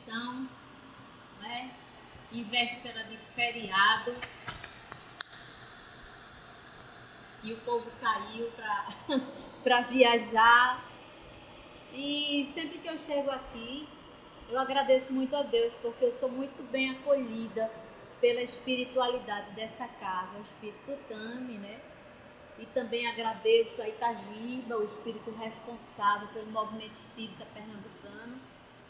instituição, né? Em véspera de feriado, e o povo saiu para viajar. E sempre que eu chego aqui, eu agradeço muito a Deus, porque eu sou muito bem acolhida pela espiritualidade dessa casa, o Espírito Tami, né? E também agradeço a Itagiba, o espírito responsável pelo movimento espírita pernambucano.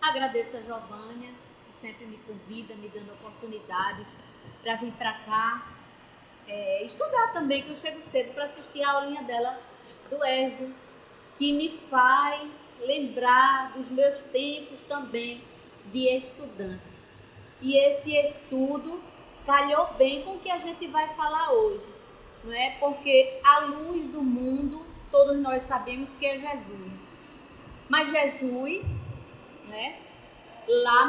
Agradeço a Giovânia, que sempre me convida, me dando oportunidade para vir para cá estudar também, que eu chego cedo para assistir a aulinha dela do Esdro, que me faz lembrar dos meus tempos também de estudante. E esse estudo calhou bem com o que a gente vai falar hoje, não é? Porque a luz do mundo, todos nós sabemos que é Jesus. Mas Jesus, né, lá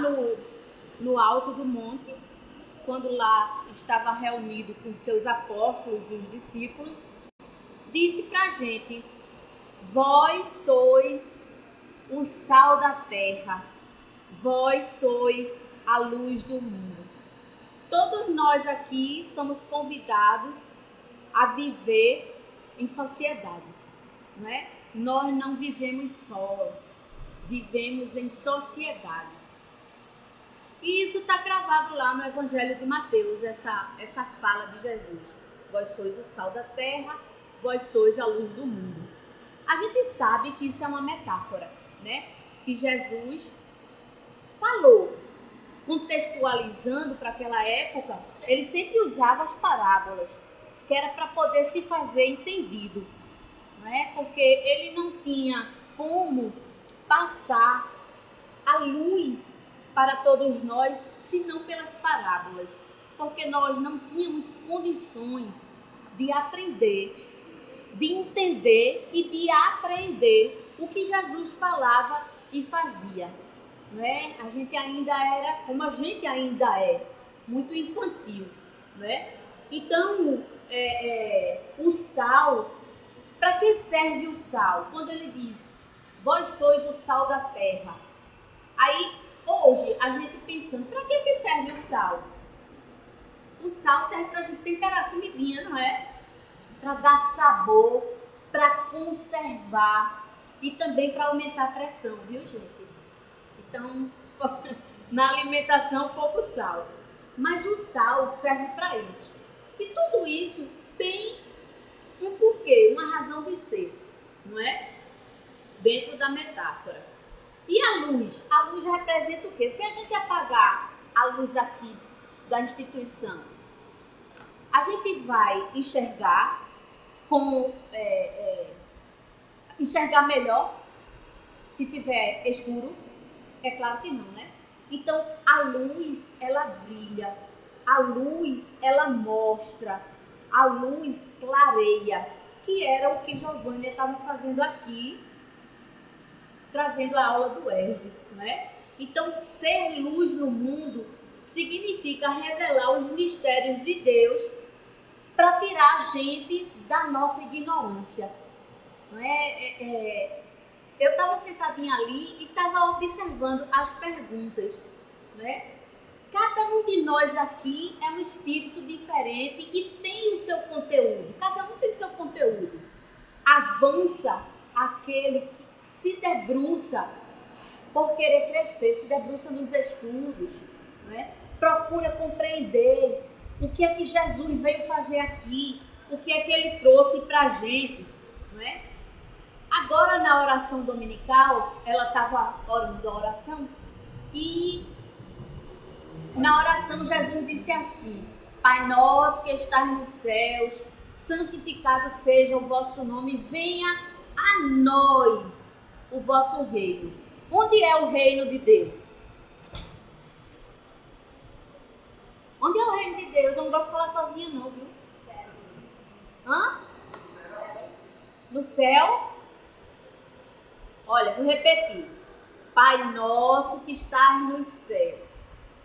no alto do monte, quando lá estava reunido com os seus apóstolos e os discípulos, disse para a gente: vós sois o sal da terra, vós sois a luz do mundo. Todos nós aqui somos convidados a viver em sociedade, não é? Nós não vivemos sós, vivemos em sociedade. E isso está gravado lá no Evangelho de Mateus, essa fala de Jesus. Vós sois o sal da terra, vós sois a luz do mundo. A gente sabe que isso é uma metáfora, né? Que Jesus falou, contextualizando para aquela época, ele sempre usava as parábolas, que era para poder se fazer entendido, não é? Porque ele não tinha como passar a luz para todos nós, senão pelas parábolas, porque nós não tínhamos condições de aprender, de entender e de aprender o que Jesus falava e fazia, não é? A gente ainda era, como a gente ainda é, muito infantil, não é? Então, o sal, para que serve o sal? Quando ele diz, vós sois o sal da terra. Aí, hoje, a gente pensando, para que serve o sal? O sal serve para a gente temperar a comidinha, não é? Para dar sabor, para conservar e também para aumentar a pressão, viu, gente? Então, na alimentação, pouco sal. Mas o sal serve para isso. E tudo isso tem um porquê, uma razão de ser, não é? Dentro da metáfora. E a luz? A luz representa o quê? Se a gente apagar a luz aqui da instituição, a gente vai enxergar enxergar melhor se tiver escuro? É claro que não, né? Então, a luz, ela brilha, a luz, ela mostra, a luz clareia, que era o que Giovânia estava fazendo aqui, trazendo a aula do Esdro, né? Então, ser luz no mundo significa revelar os mistérios de Deus para tirar a gente da nossa ignorância. Não é? Eu estava sentadinha ali e estava observando as perguntas, né? Cada um de nós aqui é um espírito diferente e tem o seu conteúdo. Cada um tem seu conteúdo. Avança aquele que se debruça por querer crescer, se debruça nos estudos, né? Procura compreender o que é que Jesus veio fazer aqui, o que é que ele trouxe para a gente, né? Agora, na oração dominical, ela estava orando a oração e na oração Jesus disse assim: Pai nosso que estás nos céus, santificado seja o vosso nome, venha a nós o vosso reino. Onde é o reino de Deus? Onde é o reino de Deus? Eu não gosto de falar sozinha não, viu? Hã? No céu? Olha, vou repetir. Pai nosso que estás nos céus,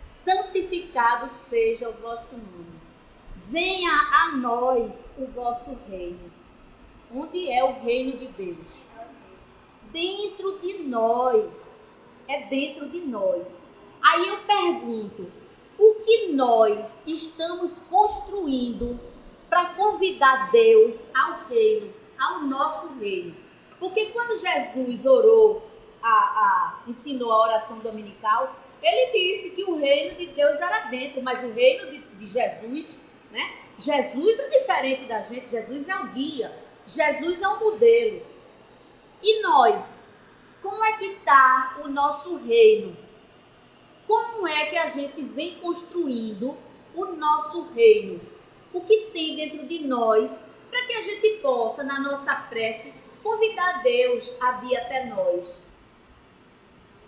santificado seja o vosso nome. Venha a nós o vosso reino. Onde é o reino de Deus? Dentro de nós. É dentro de nós. Aí eu pergunto, o que nós estamos construindo para convidar Deus ao reino, ao nosso reino? Porque quando Jesus orou, ensinou a oração dominical, ele disse que o reino de Deus era dentro, mas o reino de Jesus, né? Jesus é diferente da gente, Jesus é o guia, Jesus é o modelo. E nós, como é que está o nosso reino? Como é que a gente vem construindo o nosso reino? O que tem dentro de nós para que a gente possa, na nossa prece, convidar Deus a vir até nós?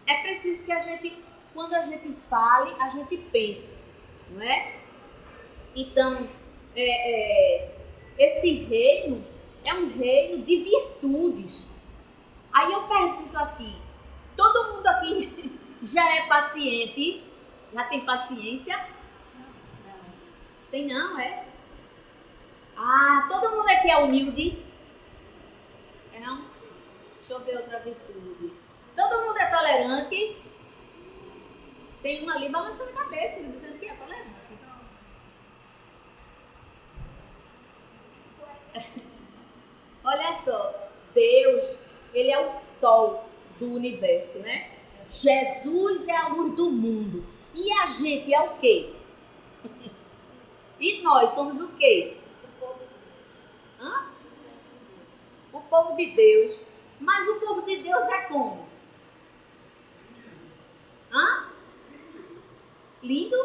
É preciso que a gente, quando a gente fale, a gente pense, não é? Então, esse reino é um reino de virtudes. Aí eu pergunto aqui, todo mundo aqui já é paciente? Já tem paciência? Não. Tem não, é? Ah, todo mundo aqui é humilde? É não? Deixa eu ver outra virtude. Todo mundo é tolerante? Tem uma ali balançando a cabeça, dizendo que é tolerante. Olha só, Deus, ele é o sol do universo, né? Jesus é a luz do mundo. E a gente é o quê? E nós somos o quê? Hã? O povo de Deus. Mas o povo de Deus é como? Hã? Lindo?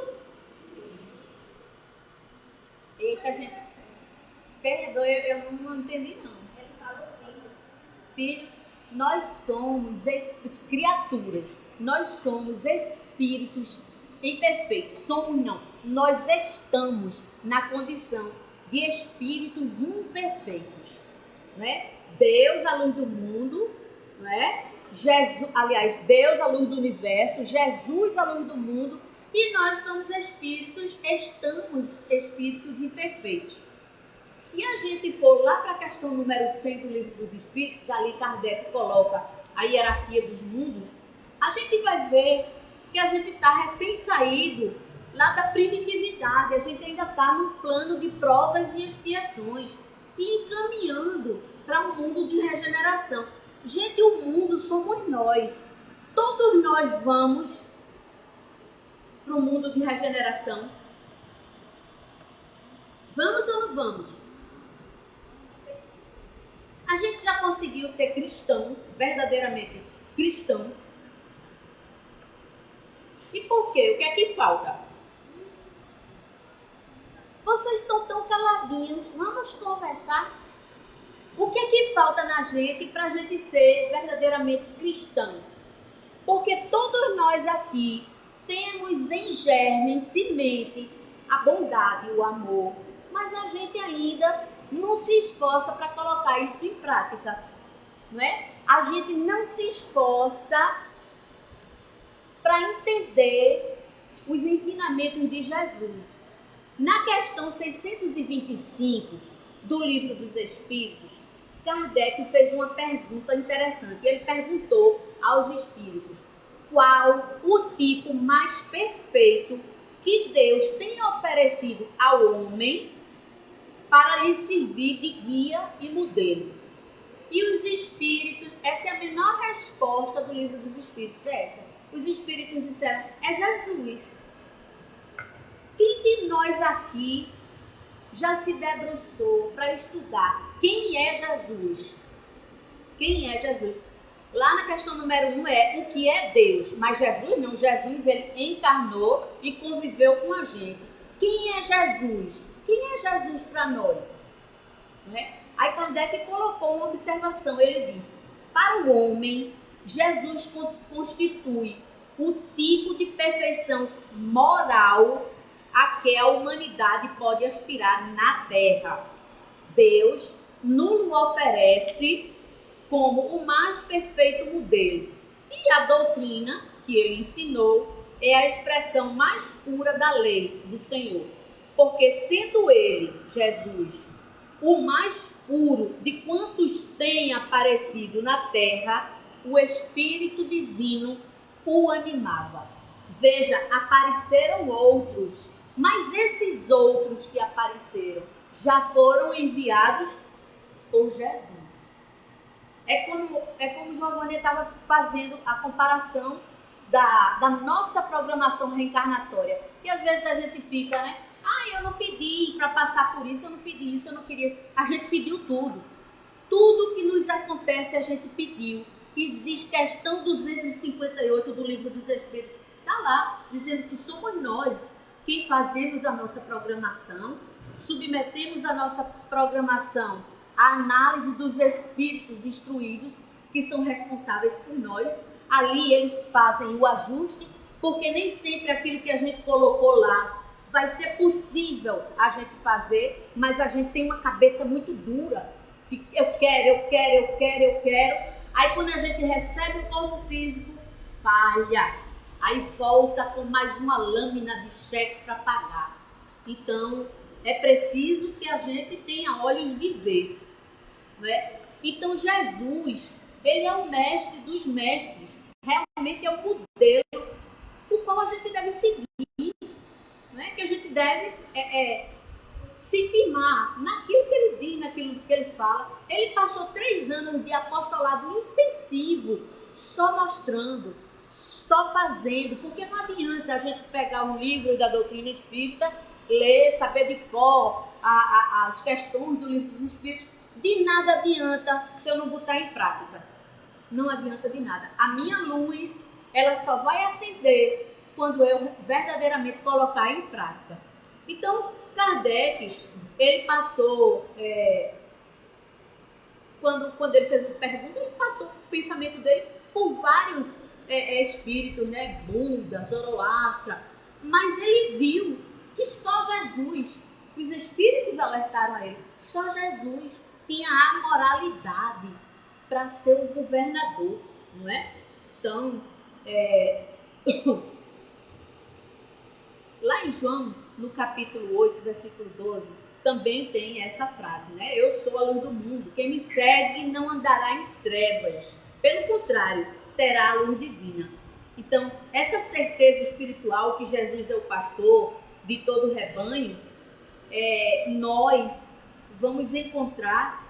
Eita, gente. Perdoe, eu não entendi não. Ele falou filho. Filho, nós somos criaturas. Nós somos espíritos imperfeitos. Somos não. Nós estamos na condição de espíritos imperfeitos. Não é? Deus, a luz do mundo, não é? Jesus, aliás, Deus, a luz do universo, Jesus, a luz do mundo, e nós somos espíritos, estamos espíritos imperfeitos. Se a gente for lá para a questão número 100 do Livro dos Espíritos, ali Kardec coloca a hierarquia dos mundos, a gente vai ver que a gente está recém-saído lá da primitividade, a gente ainda está no plano de provas e expiações e encaminhando para um mundo de regeneração. Gente, o mundo somos nós. Todos nós vamos para o mundo de regeneração. Vamos ou não vamos? A gente já conseguiu ser cristão, verdadeiramente cristão. E por quê? O que é que falta? Vocês estão tão caladinhos. Vamos conversar. O que é que falta na gente para a gente ser verdadeiramente cristão? Porque todos nós aqui temos em germe, em semente, a bondade e o amor, mas a gente ainda não se esforça para colocar isso em prática, não é? A gente não se esforça para entender os ensinamentos de Jesus. Na questão 625 do Livro dos Espíritos, Kardec fez uma pergunta interessante. Ele perguntou aos espíritos qual o tipo mais perfeito que Deus tem oferecido ao homem para lhe servir de guia e modelo. E os espíritos, essa é a menor resposta do Livro dos Espíritos, é essa. Os espíritos disseram, é Jesus. Quem de nós aqui já se debruçou para estudar quem é Jesus? Quem é Jesus? Lá na questão número 1 é o que é Deus, mas Jesus não. Jesus, ele encarnou e conviveu com a gente. Quem é Jesus? Quem é Jesus para nós? Aí Kardec colocou uma observação, ele disse, para o homem, Jesus constitui o tipo de perfeição moral a que a humanidade pode aspirar na Terra. Deus nos oferece como o mais perfeito modelo. E a doutrina que ele ensinou é a expressão mais pura da lei do Senhor. Porque sendo ele, Jesus, o mais puro de quantos tem aparecido na Terra, o Espírito Divino o animava. Veja, apareceram outros, mas esses outros que apareceram já foram enviados por Jesus. É como Giovanni estava fazendo a comparação da nossa programação reencarnatória. Que às vezes a gente fica, né? Eu não pedi para passar por isso, eu não pedi isso, eu não queria. A gente pediu tudo. Tudo que nos acontece a gente pediu. Existe questão 258 do Livro dos Espíritos. Está lá, dizendo que somos nós que fazemos a nossa programação, submetemos a nossa programação à análise dos espíritos instruídos, que são responsáveis por nós. Ali eles fazem o ajuste, porque nem sempre aquilo que a gente colocou lá vai ser possível a gente fazer, mas a gente tem uma cabeça muito dura. Eu quero. Aí quando a gente recebe o corpo físico, falha. Aí volta com mais uma lâmina de cheque para pagar. Então, é preciso que a gente tenha olhos de ver. Não é? Então, Jesus, ele é o mestre dos mestres. Realmente é o modelo o qual a gente deve seguir. Não é? Que a gente deve se firmar naquilo que ele diz, naquilo que ele fala. Ele passou 3 anos de apostolado intensivo, só mostrando, só fazendo, porque não adianta a gente pegar um livro da doutrina espírita, ler, saber de cor as questões do livro dos espíritos. De nada adianta se eu não botar em prática. Não adianta de nada. A minha luz, ela só vai acender quando eu verdadeiramente colocar em prática. Então, Kardec, ele passou, quando ele fez essa pergunta, ele passou o pensamento dele por vários espíritos, né? Buda, Zoroastra, mas ele viu que só Jesus, os espíritos alertaram a ele, só Jesus tinha a moralidade para ser o governador, não é? Então, lá em João, no capítulo 8, versículo 12, também tem essa frase, né? Eu sou a luz do mundo, quem me segue não andará em trevas, pelo contrário, terá a luz divina. Então, essa certeza espiritual que Jesus é o pastor de todo o rebanho, nós vamos encontrar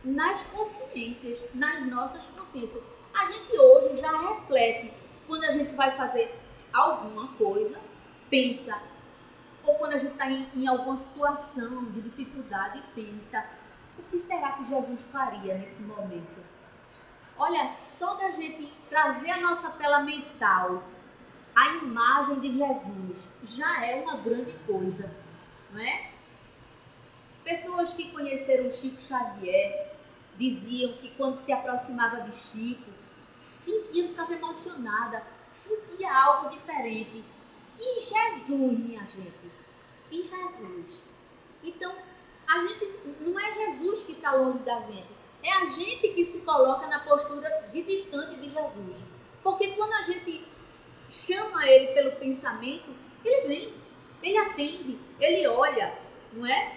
nas consciências, nas nossas consciências. A gente hoje já reflete quando a gente vai fazer alguma coisa, pensa, ou quando a gente está em alguma situação de dificuldade, pensa, o que será que Jesus faria nesse momento? Olha, só da gente trazer a nossa tela mental, a imagem de Jesus, já é uma grande coisa, não é? Pessoas que conheceram Chico Xavier diziam que quando se aproximava de Chico, ficava emocionada, sentia algo diferente. E Jesus, minha gente? E Jesus? Então, a gente não é Jesus que está longe da gente, é a gente que se coloca na postura de distante de Jesus. Porque quando a gente chama ele pelo pensamento, ele vem, ele atende, ele olha, não é?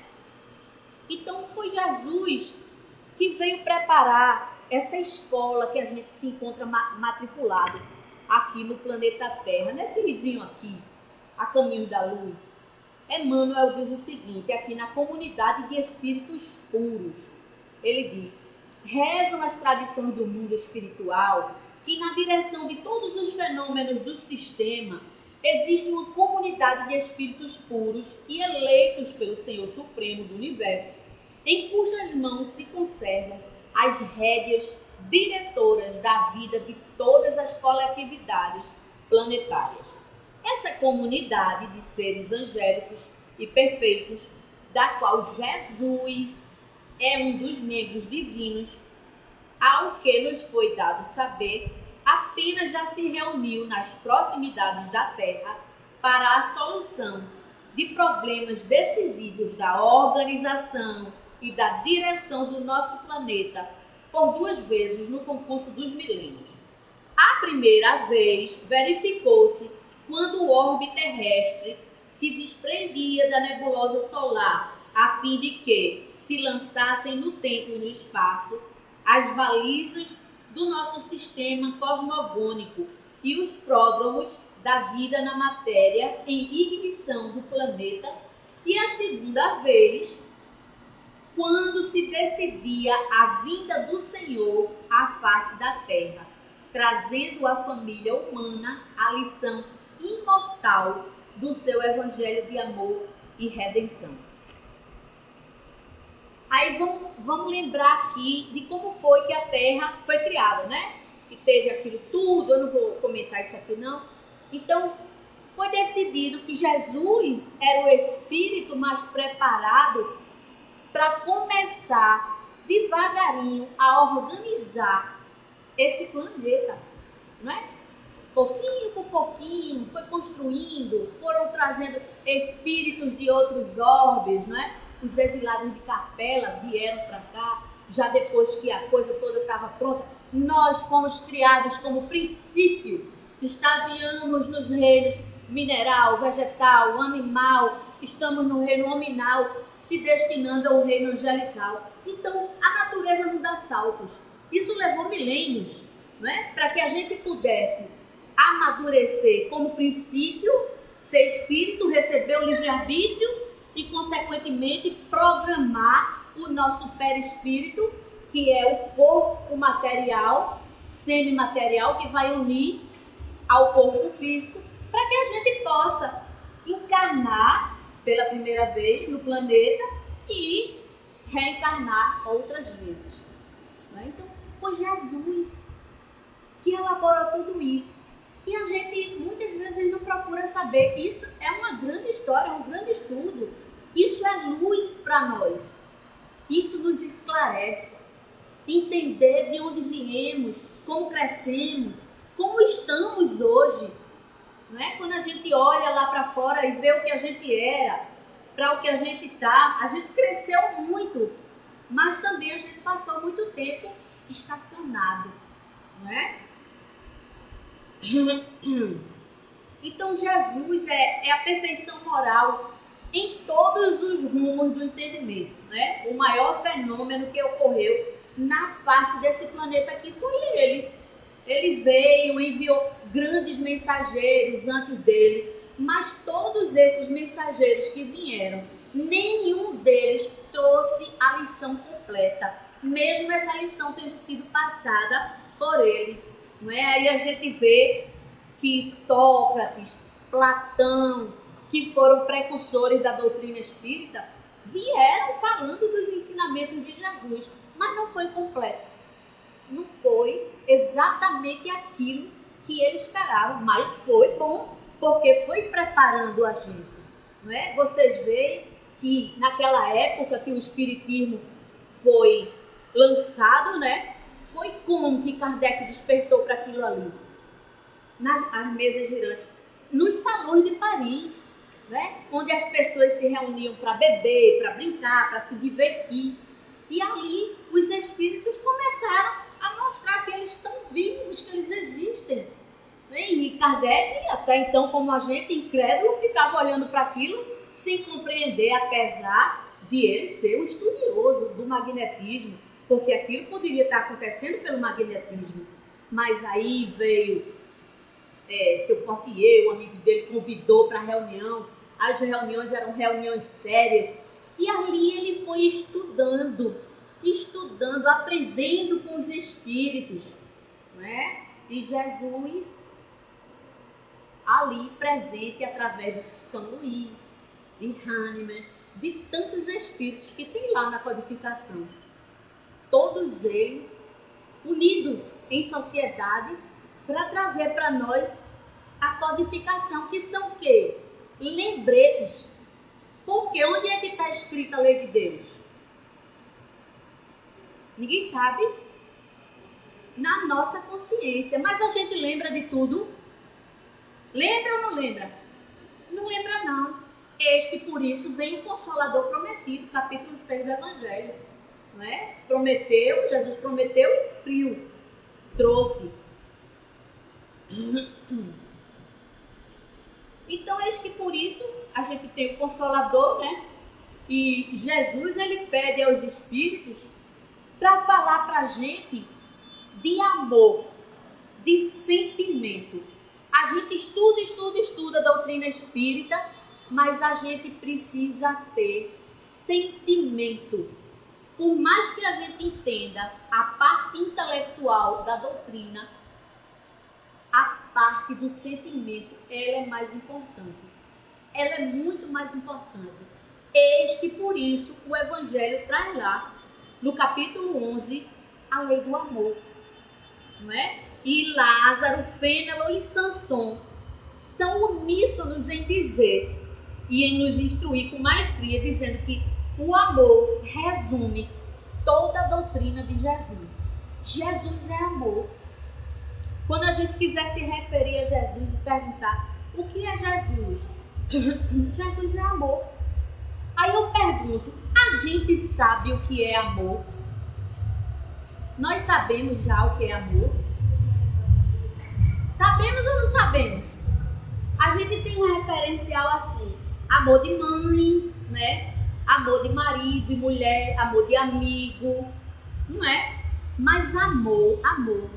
Então foi Jesus que veio preparar essa escola que a gente se encontra matriculado aqui no planeta Terra, nesse livrinho aqui, A Caminho da Luz. Emmanuel diz o seguinte, aqui na Comunidade de Espíritos Puros, ele diz: rezam as tradições do mundo espiritual que na direção de todos os fenômenos do sistema existe uma comunidade de espíritos puros e eleitos pelo Senhor Supremo do Universo, em cujas mãos se conservam as rédeas diretoras da vida de todas as coletividades planetárias. Essa comunidade de seres angélicos e perfeitos, da qual Jesus é um dos membros divinos, ao que nos foi dado saber, apenas já se reuniu nas proximidades da Terra para a solução de problemas decisivos da organização e da direção do nosso planeta por 2 vezes no concurso dos milênios. A primeira vez verificou-se quando o orbe terrestre se desprendia da nebulosa solar, a fim de que se lançassem no tempo e no espaço as balizas do nosso sistema cosmogônico e os pródromos da vida na matéria em ignição do planeta, e a segunda vez, quando se decidia a vinda do Senhor à face da terra, trazendo à família humana a lição imortal do seu evangelho de amor e redenção. Aí vamos lembrar aqui de como foi que a terra foi criada, né? Que teve aquilo tudo, eu não vou comentar isso aqui não. Então, foi decidido que Jesus era o espírito mais preparado para começar devagarinho a organizar esse planeta, não é? Pouquinho por pouquinho, foi construindo, foram trazendo espíritos de outros orbes, não é? Os exilados de Capela vieram para cá, já depois que a coisa toda estava pronta. Nós fomos criados como princípio, estagiamos nos reinos mineral, vegetal, animal, estamos no reino nominal, se destinando ao reino angelical. Então, a natureza não dá saltos. Isso levou milênios, não é? Para que a gente pudesse amadurecer como princípio, ser espírito, receber o livre-arbítrio e, consequentemente, programar o nosso perispírito, que é o corpo material, semimaterial, que vai unir ao corpo físico, para que a gente possa encarnar pela primeira vez no planeta e reencarnar outras vezes. Então, foi Jesus que elaborou tudo isso. E a gente, muitas vezes, não procura saber. Isso é uma grande história, um grande estudo. Isso é luz para nós. Isso nos esclarece. Entender de onde viemos, como crescemos, como estamos hoje. Não é? Quando a gente olha lá para fora e vê o que a gente era, para o que a gente está, a gente cresceu muito, mas também a gente passou muito tempo estacionado. Não é? Então Jesus é a perfeição moral em todos os rumos do entendimento, né? O maior fenômeno que ocorreu na face desse planeta aqui foi ele. Ele veio, enviou grandes mensageiros antes dele, mas todos esses mensageiros que vieram, nenhum deles trouxe a lição completa, mesmo essa lição tendo sido passada por ele. Não é? Aí a gente vê que Sócrates, Platão, que foram precursores da doutrina espírita, vieram falando dos ensinamentos de Jesus, mas não foi completo. Não foi exatamente aquilo que eles esperavam, mas foi bom, porque foi preparando a gente. Não é? Vocês veem que naquela época que o espiritismo foi lançado, né? Foi como que Kardec despertou para aquilo ali? Nas mesas girantes, nos salões de Paris, né? Onde as pessoas se reuniam para beber, para brincar, para se divertir. E ali os espíritos começaram a mostrar que eles estão vivos, que eles existem. E Kardec, até então, como a gente, incrédulo, ficava olhando para aquilo sem compreender, apesar de ele ser um estudioso do magnetismo, porque aquilo poderia estar acontecendo pelo magnetismo. Mas aí veio seu Fortier, o amigo dele, convidou para a reunião. As reuniões eram reuniões sérias. E ali ele foi estudando, aprendendo com os espíritos. Não é? E Jesus ali presente através de São Luís, de Hahnemann, de tantos espíritos que tem lá na codificação. Todos eles unidos em sociedade para trazer para nós a codificação, que são o quê? Lembretes. Porque onde é que está escrita a lei de Deus? Ninguém sabe. Na nossa consciência. Mas a gente lembra de tudo? Lembra ou não lembra? Não lembra não. Eis que por isso vem o Consolador prometido, capítulo 6 do Evangelho. Não é? Prometeu, Jesus prometeu e cumpriu. Trouxe. Então, eis que por isso a gente tem o Consolador, né? E Jesus, ele pede aos espíritos para falar para a gente de amor, de sentimento. A gente estuda a doutrina espírita, mas a gente precisa ter sentimento. Por mais que a gente entenda a parte intelectual da doutrina, a parte do sentimento, ela é mais importante. Ela é muito mais importante. Eis que por isso o Evangelho traz lá, no capítulo 11, a lei do amor. Não é? E Lázaro, Fênelon e Sansão são uníssonos em dizer e em nos instruir com maestria, dizendo que o amor resume toda a doutrina de Jesus. Jesus é amor. Quando a gente quiser se referir a Jesus e perguntar o que é Jesus? Jesus é amor. Aí eu pergunto, a gente sabe o que é amor? Nós sabemos já o que é amor? Sabemos ou não sabemos? A gente tem um referencial assim, amor de mãe, né? Amor de marido e mulher, amor de amigo, não é? Mas amor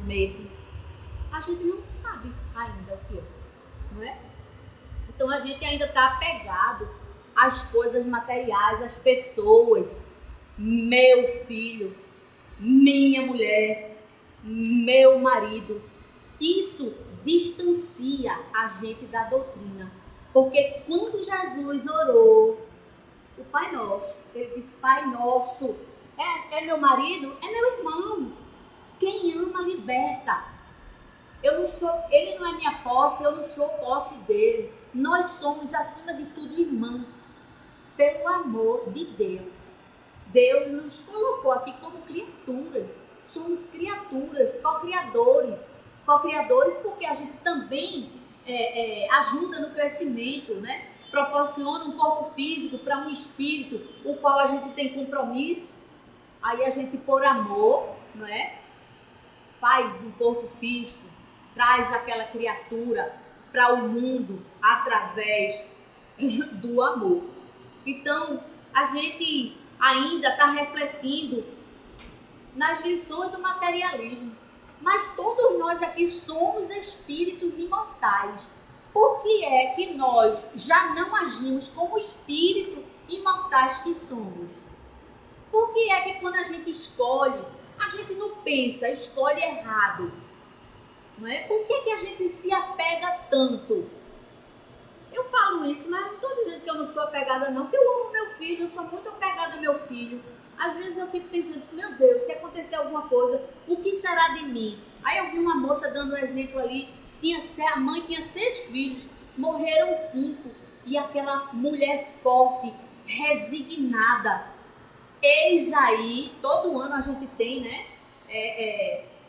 mesmo, a gente não sabe ainda o que é, não é? Então a gente ainda está apegado às coisas materiais, às pessoas, meu filho, minha mulher, meu marido. Isso distancia a gente da doutrina. Porque quando Jesus orou o Pai Nosso, ele disse, Pai Nosso, é meu marido? É meu irmão. Quem ama, liberta. Ele não é minha posse, eu não sou posse dele. Nós somos, acima de tudo, irmãos. Pelo amor de Deus. Deus nos colocou aqui como criaturas. Somos criaturas, co-criadores. Co-criadores porque a gente também ajuda no crescimento, né? Proporciona um corpo físico para um espírito, o qual a gente tem compromisso. Aí a gente, por amor, não é? Faz um corpo físico, traz aquela criatura para o mundo através do amor. Então, a gente ainda está refletindo nas lições do materialismo. Mas todos nós aqui somos espíritos imortais. Por que é que nós já não agimos como espírito imortais que somos? Por que é que quando a gente escolhe, a gente não pensa, escolhe errado? Não é? Por que é que a gente se apega tanto? Eu falo isso, mas não estou dizendo que eu não sou apegada não, porque eu amo meu filho, eu sou muito apegada ao meu filho. Às vezes eu fico pensando, meu Deus, se acontecer alguma coisa, o que será de mim? Aí eu vi uma moça dando um exemplo ali, a mãe tinha 6 filhos, morreram 5, e aquela mulher forte, resignada. Eis aí, todo ano a gente tem, né,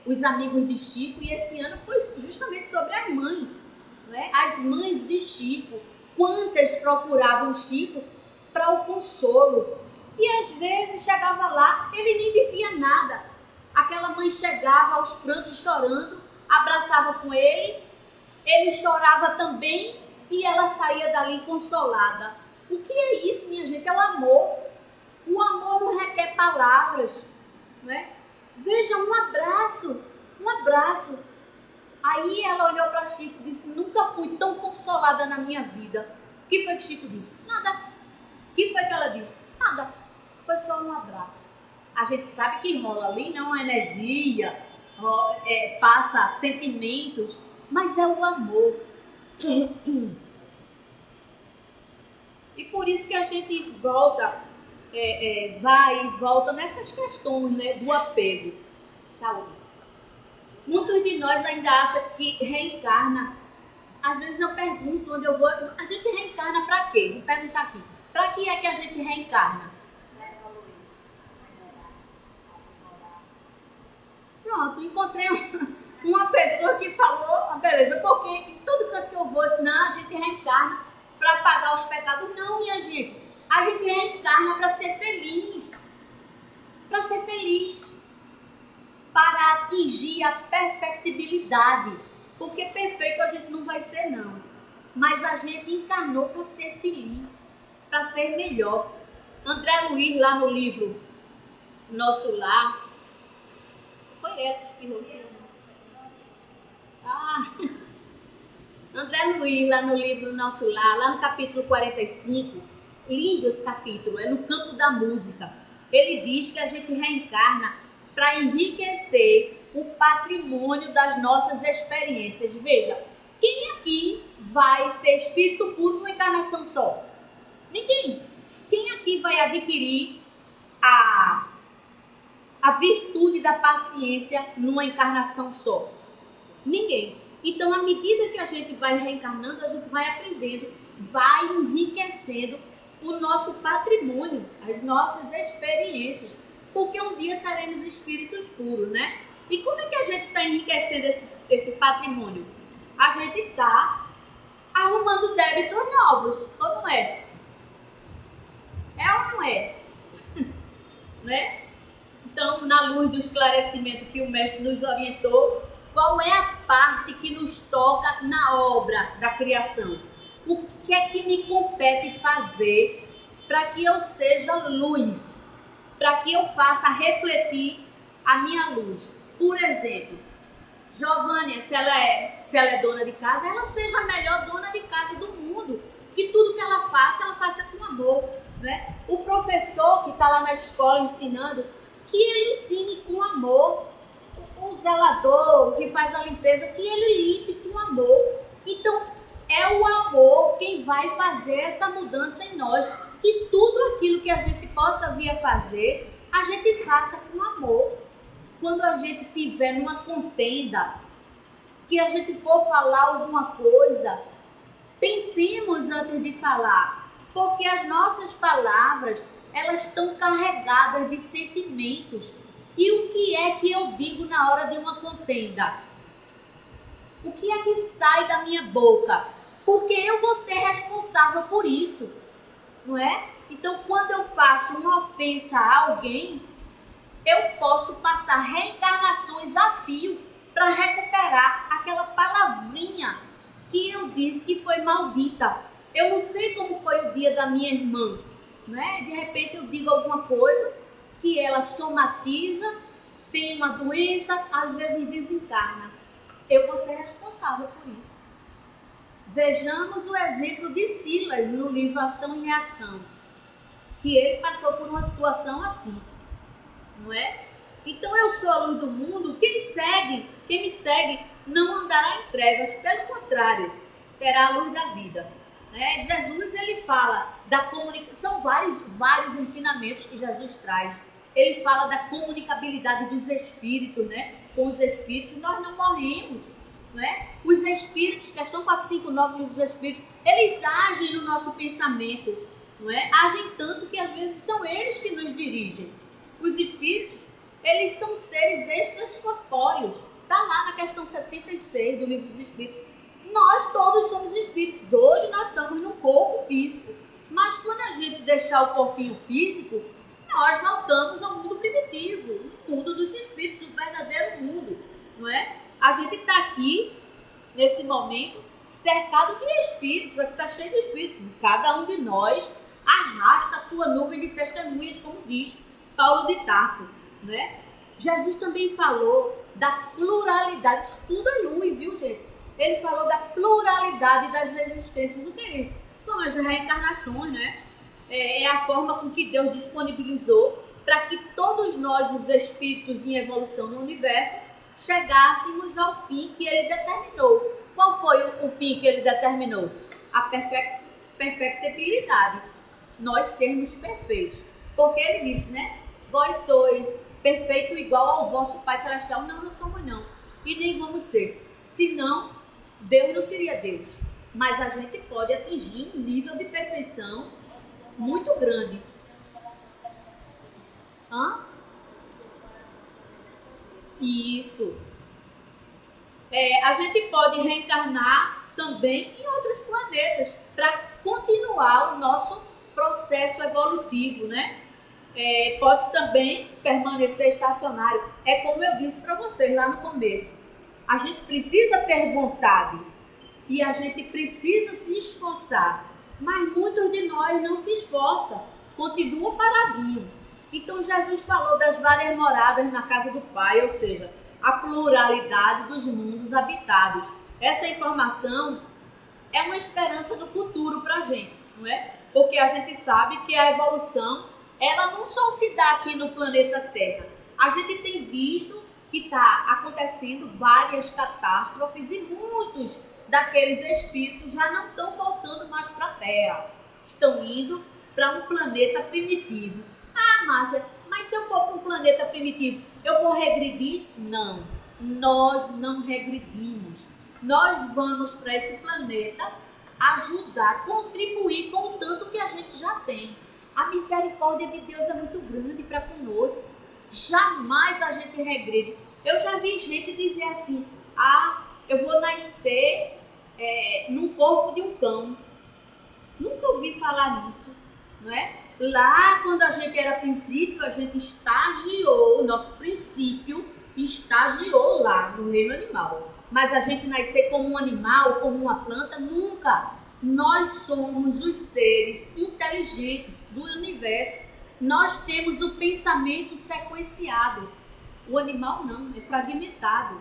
os amigos de Chico, e esse ano foi justamente sobre as mães, né? As mães de Chico, quantas procuravam Chico para o consolo, e às vezes chegava lá, ele nem dizia nada, aquela mãe chegava aos prantos chorando, abraçava com ele chorava também e ela saía dali consolada. O que é isso, minha gente? É o amor. O amor não requer palavras, né? Veja, um abraço. Aí ela olhou para Chico e disse, nunca fui tão consolada na minha vida. O que foi que Chico disse? Nada. O que foi que ela disse? Nada. Foi só um abraço. A gente sabe que rola ali, não é energia, passa sentimentos, mas é o amor. E por isso que a gente volta, vai e volta nessas questões, né, do apego. Saúde. Muitos de nós ainda acham que reencarna. Às vezes eu pergunto onde eu vou, a gente reencarna para quê? Vou perguntar aqui. Para que é que a gente reencarna? Pronto, encontrei uma pessoa que falou, beleza, porque em todo canto que eu vou, não, a gente reencarna para pagar os pecados. Não, minha gente, a gente reencarna para ser feliz. Para ser feliz. Para atingir a perfectibilidade. Porque perfeito a gente não vai ser, não. Mas a gente encarnou para ser feliz, para ser melhor. André Luiz, lá no livro Nosso Lar, foi ela que espirrou. André Luiz, lá no livro Nosso Lar, lá no capítulo 45, lindo esse capítulo, é no campo da música. Ele diz que a gente reencarna para enriquecer o patrimônio das nossas experiências. Veja, quem aqui vai ser espírito puro numa encarnação só? Ninguém. Quem aqui vai adquirir a virtude da paciência numa encarnação só? Ninguém. Então, à medida que a gente vai reencarnando, a gente vai aprendendo, vai enriquecendo o nosso patrimônio, as nossas experiências, porque um dia seremos espíritos puros, né? E como é que a gente está enriquecendo esse patrimônio? A gente está arrumando débitos novos, ou não é? É ou não é? Né? Então, na luz do esclarecimento que o mestre nos orientou, qual é a parte que nos toca na obra da criação? O que é que me compete fazer para que eu seja luz? Para que eu faça refletir a minha luz? Por exemplo, Giovânia, se ela é dona de casa, ela seja a melhor dona de casa do mundo. Que tudo que ela faça com amor. Né? O professor que está lá na escola ensinando, que ele ensine com amor. O zelador que faz a limpeza, que ele limpe com amor. Então, é o amor quem vai fazer essa mudança em nós. Que tudo aquilo que a gente possa vir a fazer, a gente faça com amor. Quando a gente tiver numa contenda, que a gente for falar alguma coisa, pensemos antes de falar, porque as nossas palavras, elas estão carregadas de sentimentos. E o que é que eu digo na hora de uma contenda? O que é que sai da minha boca? Porque eu vou ser responsável por isso, não é? Então, quando eu faço uma ofensa a alguém, eu posso passar reencarnações a fio para recuperar aquela palavrinha que eu disse que foi maldita. Eu não sei como foi o dia da minha irmã, né? De repente eu digo alguma coisa que ela somatiza, tem uma doença, às vezes desencarna. Eu vou ser responsável por isso. Vejamos o exemplo de Silas no livro Ação e Reação, que ele passou por uma situação assim. Não é? Então eu sou a luz do mundo. Quem me segue não andará em trevas, pelo contrário, terá a luz da vida. Né? Jesus, ele fala da comunicação, são vários ensinamentos que Jesus traz. Ele fala da comunicabilidade dos espíritos, né? Com os espíritos nós não morremos, né? Os espíritos, questão 459 dos espíritos, eles agem no nosso pensamento, não é? Agem tanto que às vezes são eles que nos dirigem. Os espíritos, eles são seres extracorpóreos. Está lá na questão 76 do livro dos espíritos. Nós todos somos espíritos. Hoje nós estamos num corpo físico. Mas quando a gente deixar o corpinho físico, nós voltamos ao mundo primitivo, no mundo dos espíritos, o verdadeiro mundo, não é? A gente está aqui, nesse momento, cercado de espíritos. Aqui está cheio de espíritos. Cada um de nós arrasta a sua nuvem de testemunhas, como diz Paulo de Tarso, né? Jesus também falou da pluralidade, isso tudo é luz, viu, gente? Ele falou da pluralidade das existências. O que é isso? São as reencarnações, né? É a forma com que Deus disponibilizou para que todos nós, os espíritos em evolução no universo, chegássemos ao fim que ele determinou. Qual foi o fim que ele determinou? A perfectibilidade. Nós sermos perfeitos. Porque ele disse, né? Vós sois perfeito igual ao vosso Pai Celestial. Não somos não. E nem vamos ser. Senão, Deus não seria Deus. Mas a gente pode atingir um nível de perfeição muito grande. Isso. A gente pode reencarnar também em outros planetas para continuar o nosso processo evolutivo, né? Pode também permanecer estacionário. É como eu disse para vocês lá no começo. A gente precisa ter vontade e a gente precisa se esforçar. Mas muitos de nós não se esforçam, continuam paradinho. Então Jesus falou das várias moradas na casa do Pai, ou seja, a pluralidade dos mundos habitados. Essa informação é uma esperança do futuro para a gente, não é? Porque a gente sabe que a evolução, ela não só se dá aqui no planeta Terra. A gente tem visto que está acontecendo várias catástrofes e muitos daqueles espíritos já não estão voltando mais para a Terra. Estão indo para um planeta primitivo. Ah, Márcia, mas se eu for para um planeta primitivo, eu vou regredir? Não, nós não regredimos. Nós vamos para esse planeta ajudar, contribuir com o tanto que a gente já tem. A misericórdia de Deus é muito grande para conosco. Jamais a gente regride. Eu já vi gente dizer assim, eu vou nascer no corpo de um cão. Nunca ouvi falar nisso, não é? Lá, quando a gente era princípio, a gente estagiou, o nosso princípio estagiou lá no reino animal. Mas a gente nascer como um animal, como uma planta, nunca. Nós somos os seres inteligentes do universo. Nós temos o pensamento sequenciado. O animal não, é fragmentado,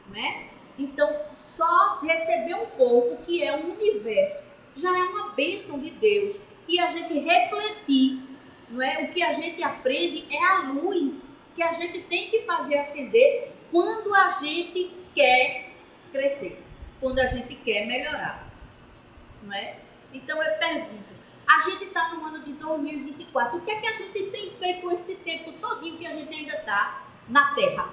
né? Então, só receber um corpo que é um universo já é uma bênção de Deus. E a gente refletir, não é? O que a gente aprende é a luz que a gente tem que fazer acender quando a gente quer crescer, quando a gente quer melhorar, não é? Então eu pergunto, a gente está no ano de 2024, o que é que a gente tem feito esse tempo todinho que a gente ainda está na Terra?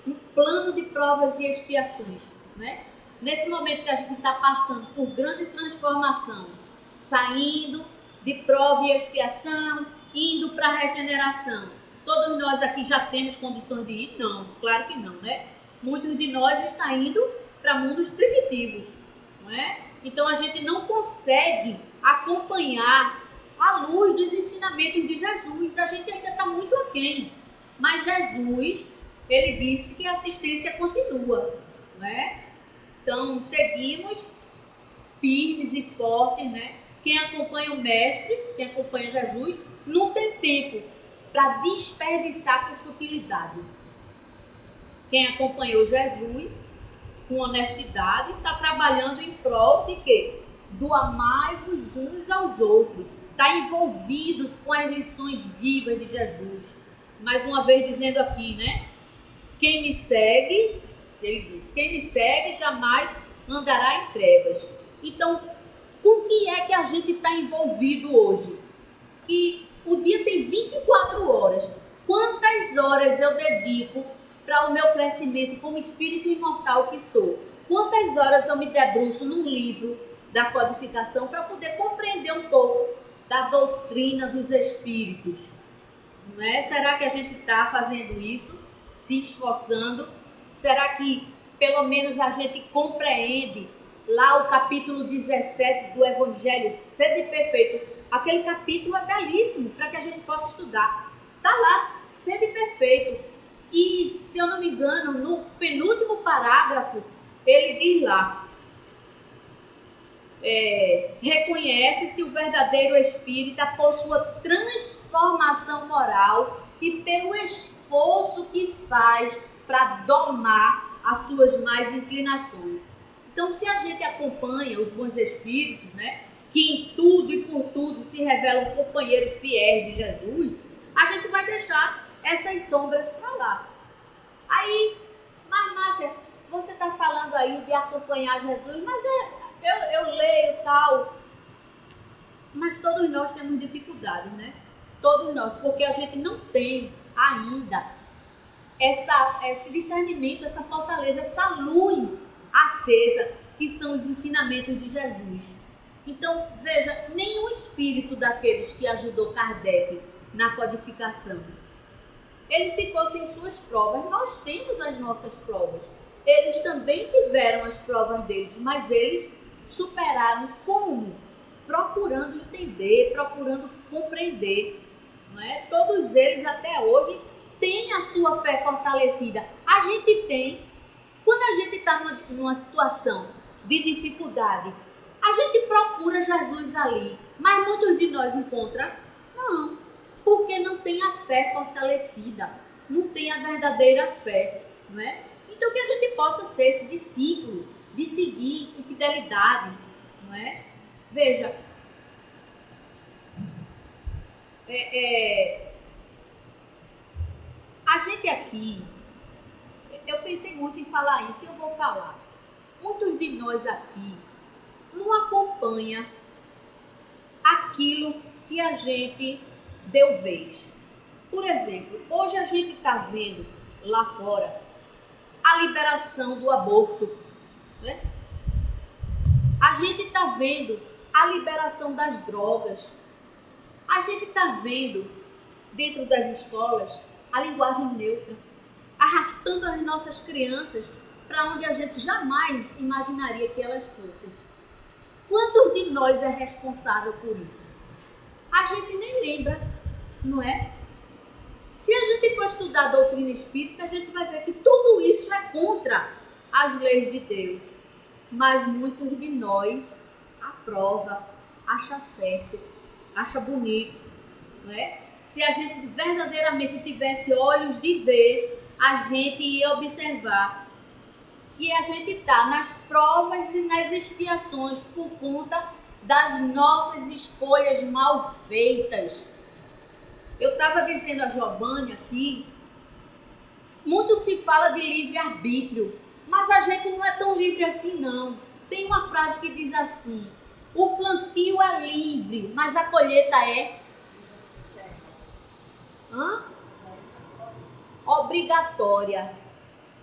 Um plano de provas e expiações, né? Nesse momento que a gente está passando por grande transformação, saindo de prova e expiação, indo para a regeneração. Todos nós aqui já temos condições de ir? Não, claro que não, né? Muitos de nós estão indo para mundos primitivos, não é? Então a gente não consegue acompanhar a luz dos ensinamentos de Jesus. A gente ainda está muito aquém. Mas Jesus, ele disse que a assistência continua, não é? Então seguimos firmes e fortes, né? Quem acompanha o Mestre, quem acompanha Jesus, não tem tempo para desperdiçar com futilidade. Quem acompanhou Jesus com honestidade está trabalhando em prol de quê? Do amai-vos uns aos outros. Está envolvidos com as lições vivas de Jesus. Mais uma vez dizendo aqui, né? Quem me segue, ele diz, quem me segue jamais andará em trevas. Então, com que é que a gente está envolvido hoje? Que o dia tem 24 horas. Quantas horas eu dedico para o meu crescimento como espírito imortal que sou? Quantas horas eu me debruço num livro da codificação para poder compreender um pouco da doutrina dos espíritos? Não é? Será que a gente está fazendo isso? Se esforçando? Será que pelo menos a gente compreende lá o capítulo 17 do Evangelho, Sede Perfeito? Aquele capítulo é belíssimo para que a gente possa estudar. Está lá, Sede Perfeito. E, se eu não me engano, no penúltimo parágrafo, ele diz lá, reconhece-se o verdadeiro espírita por sua transformação moral e pelo esforço que faz para domar as suas más inclinações. Então, se a gente acompanha os bons espíritos, né, que em tudo e por tudo se revelam companheiros fiéis de Jesus, a gente vai deixar essas sombras para lá. Aí, mas Márcia, você está falando aí de acompanhar Jesus, mas eu leio tal, mas todos nós temos dificuldade, né? Todos nós, porque a gente não tem ainda esse discernimento, essa fortaleza, essa luz acesa que são os ensinamentos de Jesus. Então, veja, nenhum espírito daqueles que ajudou Kardec na codificação, ele ficou sem suas provas. Nós temos as nossas provas. Eles também tiveram as provas deles, mas eles superaram como? Procurando entender, procurando compreender. Não é? Todos eles até hoje têm a sua fé fortalecida. A gente tem. Quando a gente está numa situação de dificuldade, a gente procura Jesus ali, mas muitos de nós encontram? Não, porque não tem a fé fortalecida, não tem a verdadeira fé, não é? Então que a gente possa ser esse discípulo de seguir com fidelidade, não é? Veja, a gente aqui, eu pensei muito em falar isso, eu vou falar. Muitos de nós aqui não acompanha aquilo que a gente deu vez. Por exemplo, hoje a gente está vendo lá fora a liberação do aborto, né? A gente está vendo a liberação das drogas. A gente está vendo dentro das escolas a linguagem neutra, arrastando as nossas crianças para onde a gente jamais imaginaria que elas fossem. Quantos de nós é responsável por isso? A gente nem lembra, não é? Se a gente for estudar a doutrina espírita, a gente vai ver que tudo isso é contra as leis de Deus. Mas muitos de nós aprova, acha certo, acha bonito, não é? Se a gente verdadeiramente tivesse olhos de ver, a gente ia observar que a gente está nas provas e nas expiações por conta das nossas escolhas mal feitas. Eu estava dizendo a Giovânia aqui, muito se fala de livre-arbítrio, mas a gente não é tão livre assim não. Tem uma frase que diz assim: o plantio é livre, mas a colheita é obrigatória.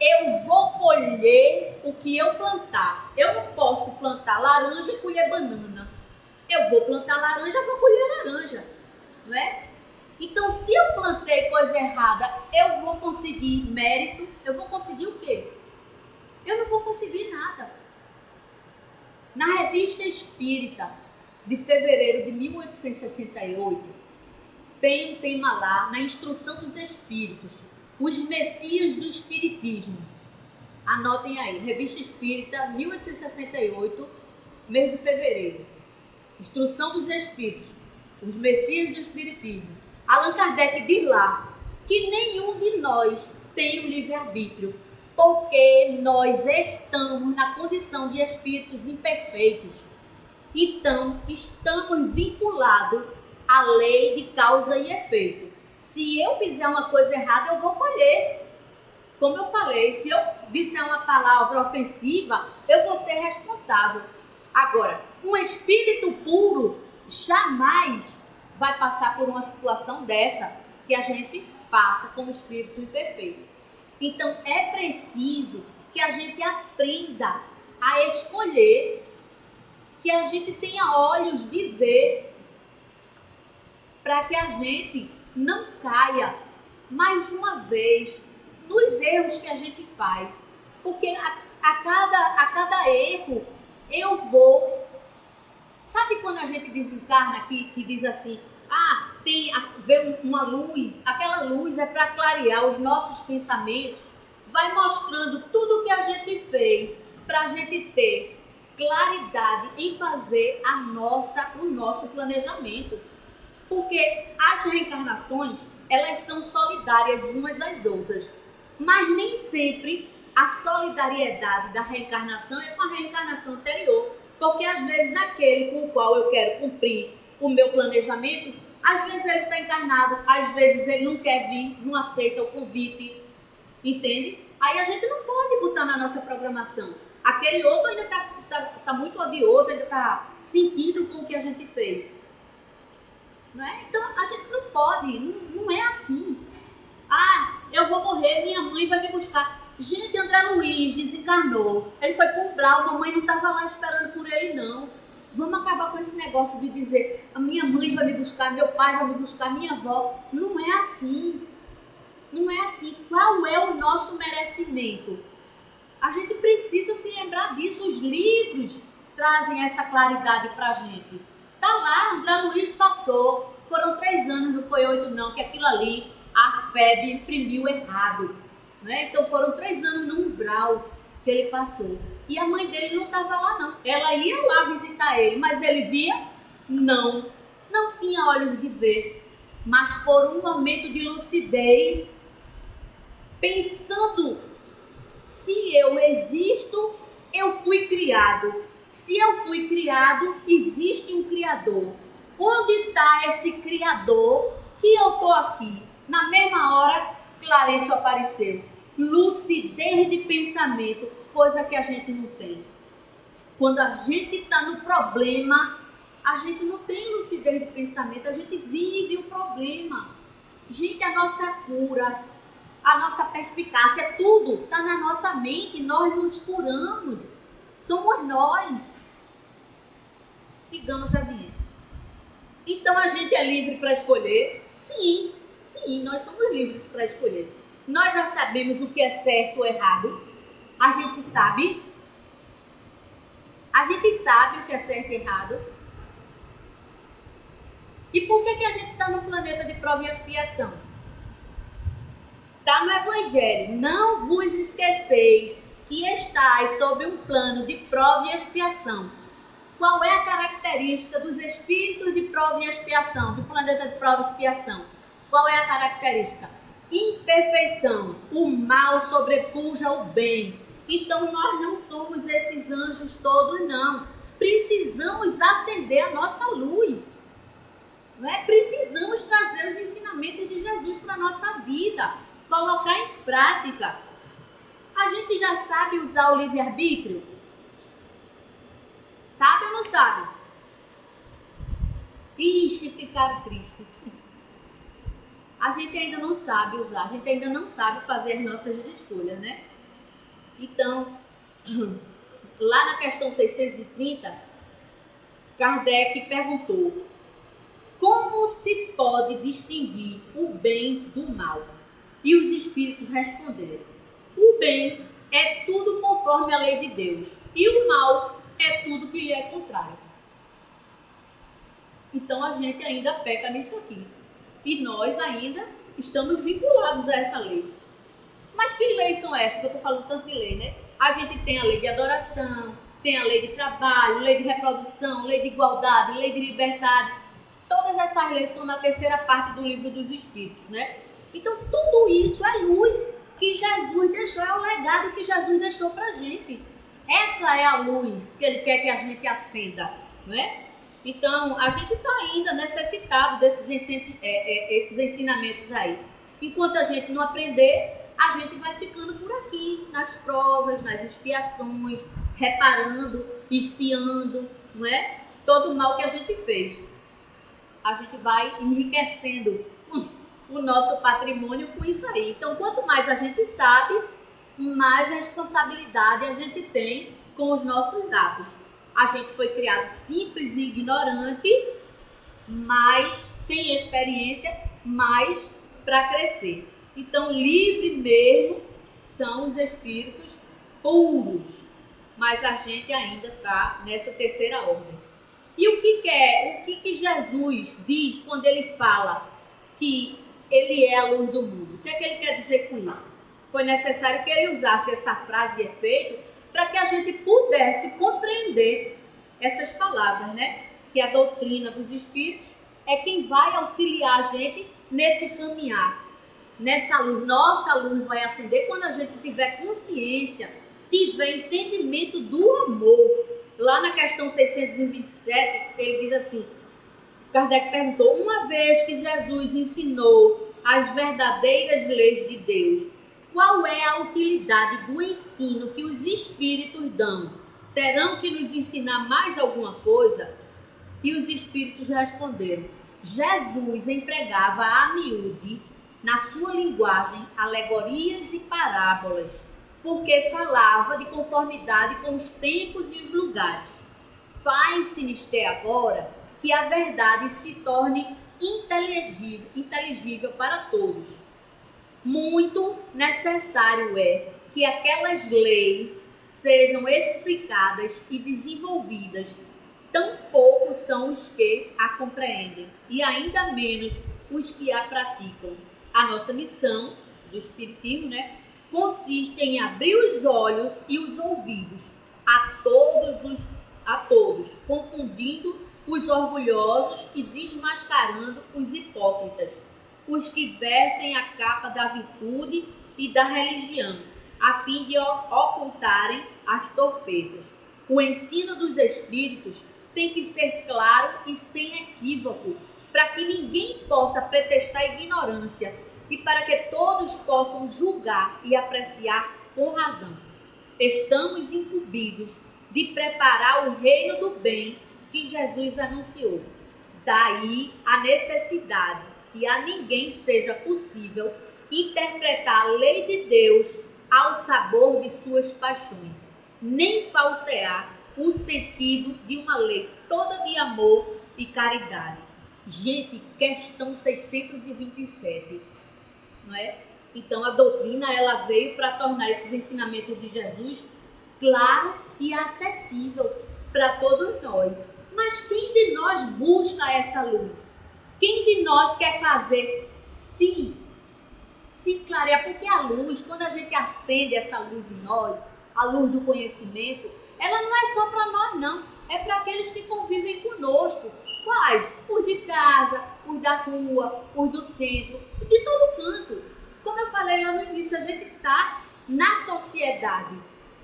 Eu vou colher o que eu plantar. Eu não posso plantar laranja e colher banana. Eu vou plantar laranja, vou colher laranja, não é? Então, se eu plantei coisa errada, eu vou conseguir mérito? Eu vou conseguir o quê? Eu não vou conseguir nada. Na Revista Espírita, de fevereiro de 1868, tem um tema lá, na Instrução dos Espíritos, os Messias do Espiritismo. Anotem aí, Revista Espírita, 1868, mês de fevereiro. Instrução dos Espíritos, os Messias do Espiritismo. Allan Kardec diz lá que nenhum de nós tem o livre-arbítrio, porque nós estamos na condição de espíritos imperfeitos. Então, estamos vinculados à lei de causa e efeito. Se eu fizer uma coisa errada, eu vou colher. Como eu falei, se eu disser uma palavra ofensiva, eu vou ser responsável. Agora, um espírito puro jamais vai passar por uma situação dessa que a gente passa como espírito imperfeito. Então, é preciso que a gente aprenda a escolher, que a gente tenha olhos de ver, para que a gente não caia mais uma vez nos erros que a gente faz. Porque a cada erro eu vou... Sabe quando a gente desencarna aqui, que diz assim, vê uma luz, aquela luz é para clarear os nossos pensamentos, vai mostrando tudo o que a gente fez, para a gente ter claridade em fazer o nosso planejamento. Porque as reencarnações, elas são solidárias umas às outras, mas nem sempre a solidariedade da reencarnação é com a reencarnação anterior, porque às vezes aquele com o qual eu quero cumprir o meu planejamento, às vezes ele está encarnado, às vezes ele não quer vir, não aceita o convite, entende? Aí a gente não pode botar na nossa programação. Aquele outro ainda está muito odioso, ainda está sentindo com o que a gente fez. Não é? Então a gente não pode, não é assim. Eu vou morrer, minha mãe vai me buscar. Gente, André Luiz desencarnou, ele foi para um umbral, mamãe não estava lá esperando por ele não. Vamos acabar com esse negócio de dizer, a minha mãe vai me buscar, meu pai vai me buscar, minha avó. Não é assim. Não é assim. Qual é o nosso merecimento? A gente precisa se lembrar disso. Os livros trazem essa claridade para a gente. Tá lá, André Luiz passou. Foram 3 anos, não foi 8 não, que aquilo ali, a FEB imprimiu errado. Né? Então foram 3 anos no umbral que ele passou. E a mãe dele não estava lá não. Ela ia lá visitar ele, mas ele via? Não. Não tinha olhos de ver. Mas por um momento de lucidez, pensando, se eu existo eu fui criado. Se eu fui criado, existe um Criador. Onde está esse Criador que eu estou aqui? Na mesma hora, Clarencio apareceu. Lucidez de pensamento, coisa que a gente não tem. Quando a gente está no problema, a gente não tem lucidez de pensamento, a gente vive o problema. Gente, a nossa cura, a nossa perspicácia, tudo está na nossa mente, nós nos curamos. Somos nós. Sigamos adiante. Então a gente é livre para escolher? Sim, nós somos livres para escolher. Nós já sabemos o que é certo ou errado. A gente sabe. A gente sabe o que é certo e errado. E por que a gente está no planeta de prova e expiação? Está no Evangelho. Não vos esqueceis que estáis sob um plano de prova e expiação. Qual é a característica dos espíritos de prova e expiação, do planeta de prova e expiação? Qual é a característica? Imperfeição. O mal sobrepuja o bem. Então nós não somos esses anjos todos, não. Precisamos acender a nossa luz. Não é? Precisamos trazer os ensinamentos de Jesus para a nossa vida. Colocar em prática. A gente já sabe usar o livre-arbítrio? Sabe ou não sabe? Ixi, ficaram tristes. A gente ainda não sabe usar, a gente ainda não sabe fazer as nossas escolhas, né? Então, lá na questão 630, Kardec perguntou: como se pode distinguir o bem do mal? E os espíritos responderam: o bem é tudo conforme a lei de Deus, e o mal é tudo que lhe é contrário. Então a gente ainda peca nisso aqui. E nós ainda estamos vinculados a essa lei. Mas que leis são essas? Que eu estou falando tanto de lei, né? A gente tem a lei de adoração, tem a lei de trabalho, lei de reprodução, lei de igualdade, lei de liberdade. Todas essas leis estão na terceira parte do livro dos Espíritos, né? Então tudo isso é luz que Jesus deixou, é o legado que Jesus deixou para a gente. Essa é a luz que Ele quer que a gente acenda, não é? Então, a gente está ainda necessitado desses esses ensinamentos aí. Enquanto a gente não aprender, a gente vai ficando por aqui, nas provas, nas expiações, reparando, espiando, não é? Todo o mal que a gente fez. A gente vai enriquecendo o nosso patrimônio com isso aí. Então, quanto mais a gente sabe, mais responsabilidade a gente tem com os nossos atos. A gente foi criado simples e ignorante, mas sem experiência, mas para crescer. Então, livre mesmo são os espíritos puros, mas a gente ainda está nessa terceira ordem. E o que Jesus diz quando ele fala que ele é a luz do mundo? O que é que ele quer dizer com isso? Foi necessário que ele usasse essa frase de efeito para que a gente pudesse compreender essas palavras, né? Que a doutrina dos espíritos é quem vai auxiliar a gente nesse caminhar, nessa luz. Nossa luz vai acender quando a gente tiver consciência, tiver entendimento do amor. Lá na questão 627, ele diz assim, Kardec perguntou: uma vez que Jesus ensinou as verdadeiras leis de Deus, qual é a utilidade do ensino que os espíritos dão? Terão que nos ensinar mais alguma coisa? E os espíritos responderam: Jesus empregava a miúde, na sua linguagem, alegorias e parábolas, porque falava de conformidade com os tempos e os lugares. Faz-se mister agora que a verdade se torne inteligível para todos. Muito necessário é que aquelas leis sejam explicadas e desenvolvidas. Tão poucos são os que a compreendem, e ainda menos os que a praticam. A nossa missão do Espiritismo, né, consiste em abrir os olhos e os ouvidos a todos, confundindo os orgulhosos e desmascarando os hipócritas, os que vestem a capa da virtude e da religião, a fim de ocultarem as torpezas. O ensino dos Espíritos tem que ser claro e sem equívoco, para que ninguém possa pretextar ignorância e para que todos possam julgar e apreciar com razão. Estamos incumbidos de preparar o reino do bem que Jesus anunciou. Daí a necessidade que a ninguém seja possível interpretar a lei de Deus ao sabor de suas paixões, nem falsear o sentido de uma lei toda de amor e caridade. Gente, questão 627, não é? Então a doutrina ela veio para tornar esses ensinamentos de Jesus claro e acessível para todos nós. Mas quem de nós busca essa luz? Quem de nós quer fazer se clarear? Porque a luz, quando a gente acende essa luz em nós, a luz do conhecimento, ela não é só para nós não, é para aqueles que convivem conosco. Quais? Os de casa, os da rua, os do centro, de todo canto. Como eu falei lá no início, a gente está na sociedade,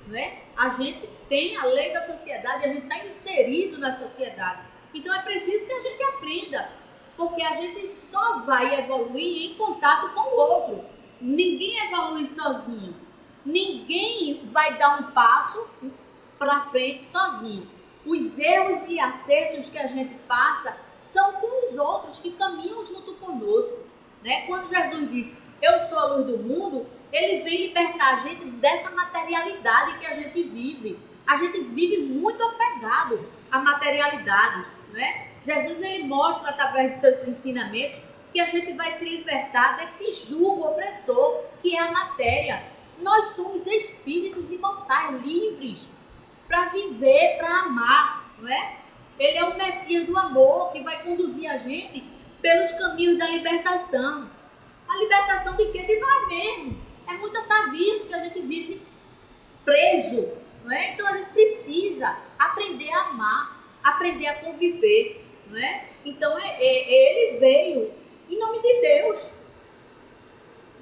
não é? A gente tem a lei da sociedade, a gente está inserido na sociedade. Então é preciso que a gente aprenda, porque a gente só vai evoluir em contato com o outro. Ninguém evolui sozinho. Ninguém vai dar um passo para frente sozinho. Os erros e acertos que a gente passa são com os outros que caminham junto conosco, né? Quando Jesus disse, eu sou a luz do mundo, ele vem libertar a gente dessa materialidade que a gente vive. A gente vive muito apegado à materialidade, né? Jesus ele mostra através dos seus ensinamentos que a gente vai se libertar desse jugo opressor que é a matéria. Nós somos espíritos imortais, livres, para viver, para amar, não é? Ele é o Messias do amor que vai conduzir a gente pelos caminhos da libertação. A libertação de quê? De nós mesmos. É muito atavismo que a gente vive preso, não é? Então a gente precisa aprender a amar, aprender a conviver, não é? Então ele veio em nome de Deus.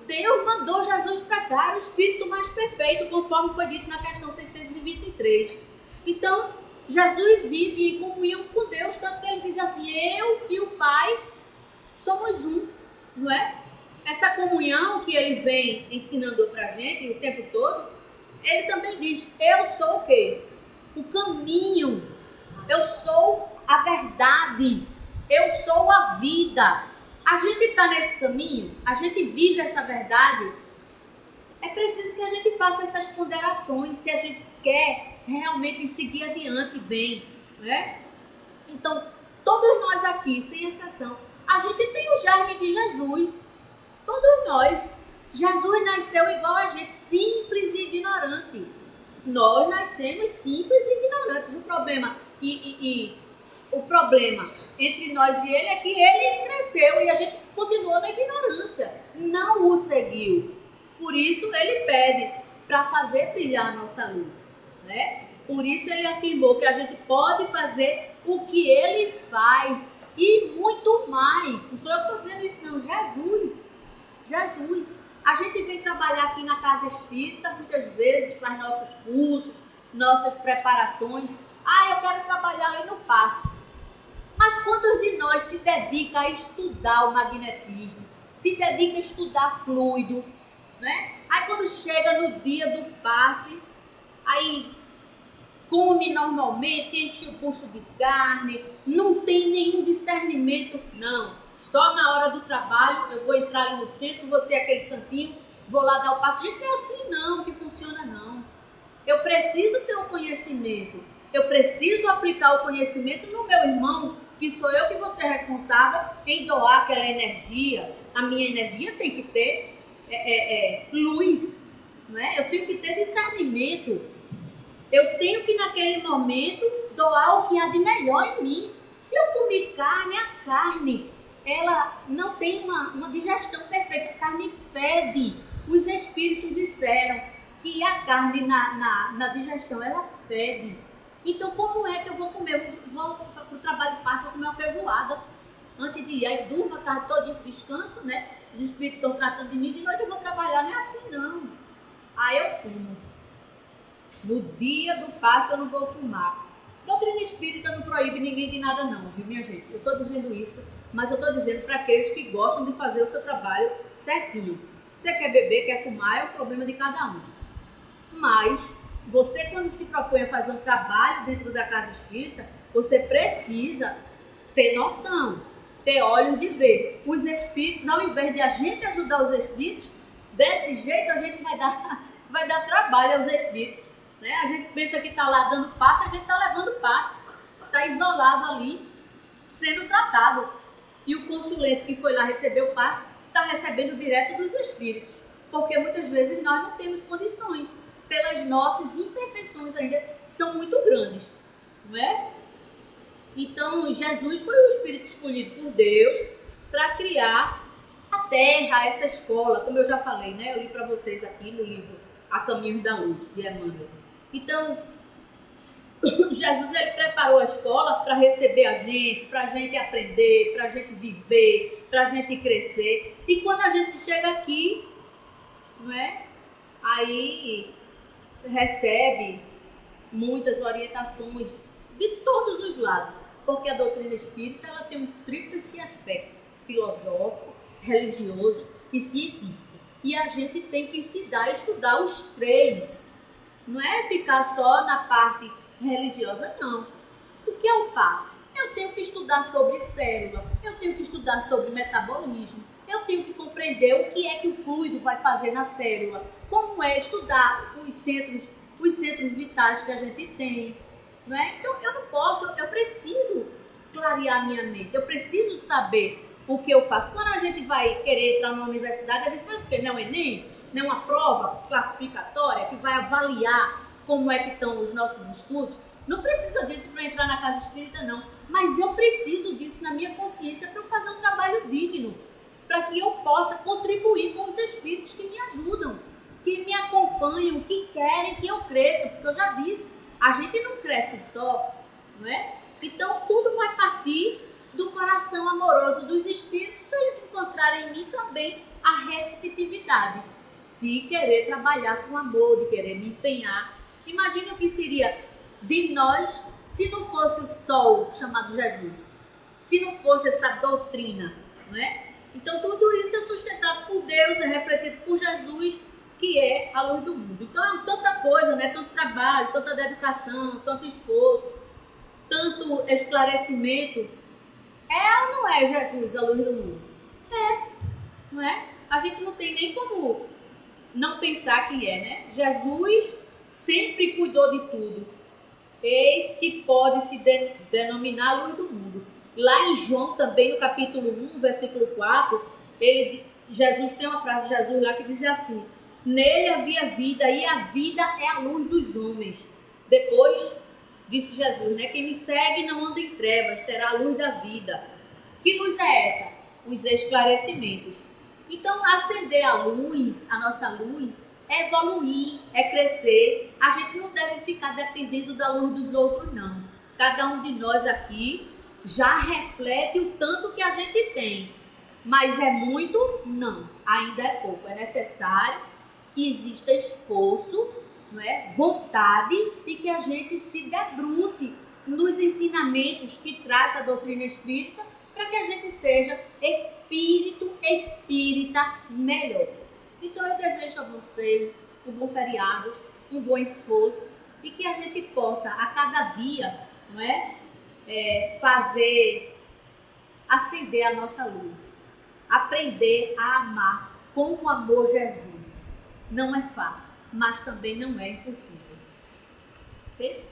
Deus mandou Jesus para cá, o Espírito mais perfeito, conforme foi dito na questão 623. Então, Jesus vive em comunhão com Deus, tanto que ele diz assim, eu e o Pai somos um, não é? Essa comunhão que ele vem ensinando para a gente o tempo todo, ele também diz, eu sou o quê? O caminho, eu sou a verdade, eu sou a vida. A gente está nesse caminho, a gente vive essa verdade, é preciso que a gente faça essas ponderações, se a gente quer realmente seguir adiante bem, né? Então, todos nós aqui, sem exceção, a gente tem o germe de Jesus, todos nós. Jesus nasceu igual a gente, simples e ignorante. Nós nascemos simples e ignorantes. O problema entre nós e ele é que ele cresceu e a gente continuou na ignorância, não o seguiu. Por isso ele pede para fazer brilhar a nossa luz, né? Por isso ele afirmou que a gente pode fazer o que ele faz e muito mais. Não sou eu que estou dizendo isso não, Jesus. A gente vem trabalhar aqui na Casa Espírita, muitas vezes faz nossos cursos, nossas preparações. Eu quero trabalhar ali no passe. Mas quantos de nós se dedica a estudar o magnetismo, se dedica a estudar fluido, né? Aí quando chega no dia do passe, aí come normalmente, enche o bucho de carne, não tem nenhum discernimento, não. Só na hora do trabalho, eu vou entrar ali no centro, você é aquele santinho, vou lá dar o passe. Gente, não é assim não, que funciona não. Eu preciso ter o conhecimento, eu preciso aplicar o conhecimento no meu irmão, que sou eu que vou ser responsável em doar aquela energia. A minha energia tem que ter luz, não é? Eu tenho que ter discernimento. Eu tenho que naquele momento doar o que há de melhor em mim. Se eu comer carne, a carne, ela não tem uma digestão perfeita. A carne fede. Os espíritos disseram que a carne na digestão, ela fede. Então, como é que eu vou comer? Eu vou para o trabalho de passe, vou comer uma feijoada antes de ir. Aí durmo a tarde todinha, descanso, né? Os espíritos estão tratando de mim, de noite eu vou trabalhar. Não é assim, não. Aí eu fumo. No dia do passe eu não vou fumar. Doutrina espírita não proíbe ninguém de nada não, viu minha gente? Eu estou dizendo isso, mas eu estou dizendo para aqueles que gostam de fazer o seu trabalho certinho. Você quer beber, quer fumar, é o problema de cada um. Mas você, quando se propõe a fazer um trabalho dentro da casa espírita, você precisa ter noção, ter olhos de ver. Os espíritos, ao invés de a gente ajudar os espíritos, desse jeito a gente vai dar trabalho aos espíritos. Né? A gente pensa que está lá dando passe, a gente está levando passe. Está isolado ali, sendo tratado. E o consulente que foi lá receber o passe está recebendo direto dos espíritos. Porque muitas vezes nós não temos condições. Pelas nossas imperfeições ainda são muito grandes. Não é? Então, Jesus foi o Espírito escolhido por Deus para criar a Terra, essa escola, como eu já falei, né? Eu li para vocês aqui no livro A Caminho da Luz, de Emmanuel. Então, Jesus ele preparou a escola para receber a gente, para a gente aprender, para a gente viver, para a gente crescer. E quando a gente chega aqui, não é? Aí recebe muitas orientações de todos os lados, porque a doutrina espírita ela tem um tríplice aspecto: filosófico, religioso e científico. E a gente tem que se dar a estudar os três. Não é ficar só na parte religiosa, não. O que é o passe? Eu tenho que estudar sobre célula, eu tenho que estudar sobre metabolismo, eu tenho que compreender o que é que o fluido vai fazer na célula, como é estudar os centros vitais que a gente tem. Não é? Então eu preciso clarear minha mente, eu preciso saber o que eu faço. Quando a gente vai querer entrar na universidade, a gente faz o quê? Não é Enem? Não é uma prova classificatória que vai avaliar como é que estão os nossos estudos? Não precisa disso para entrar na casa espírita, não. Mas eu preciso disso na minha consciência para eu fazer um trabalho digno, para que eu possa contribuir com os espíritos que me ajudam, que me acompanham, que querem que eu cresça, porque eu já disse, a gente não cresce só, não é? Então tudo vai partir do coração amoroso dos espíritos, se eles encontrarem em mim também a receptividade de querer trabalhar com amor, de querer me empenhar. Imagina o que seria de nós se não fosse o sol chamado Jesus, se não fosse essa doutrina, não é? Então tudo isso é sustentado por Deus, é refletido por Jesus, que é a luz do mundo. Então é tanta coisa, né? Tanto trabalho, tanta dedicação, tanto esforço, tanto esclarecimento. É ou não é Jesus a luz do mundo? É, não é? A gente não tem nem como não pensar que é, né? Jesus sempre cuidou de tudo. Eis que pode se denominar a luz do mundo. Lá em João também, no capítulo 1, versículo 4, Jesus tem uma frase de Jesus lá que diz assim: nele havia vida e a vida é a luz dos homens. Depois disse Jesus, né? Quem me segue não anda em trevas, terá a luz da vida. Que luz é essa? Os esclarecimentos. Então, acender a luz, a nossa luz, é evoluir, é crescer. A gente não deve ficar dependendo da luz dos outros, não. Cada um de nós aqui já reflete o tanto que a gente tem. Mas é muito? Não. Ainda é pouco. É necessário que exista esforço, não é? Vontade e que a gente se debruce nos ensinamentos que traz a doutrina espírita para que a gente seja espírita melhor. Então eu desejo a vocês um bom feriado, um bom esforço e que a gente possa a cada dia, não é, fazer acender a nossa luz, aprender a amar com o amor Jesus. Não é fácil, mas também não é impossível. Ok?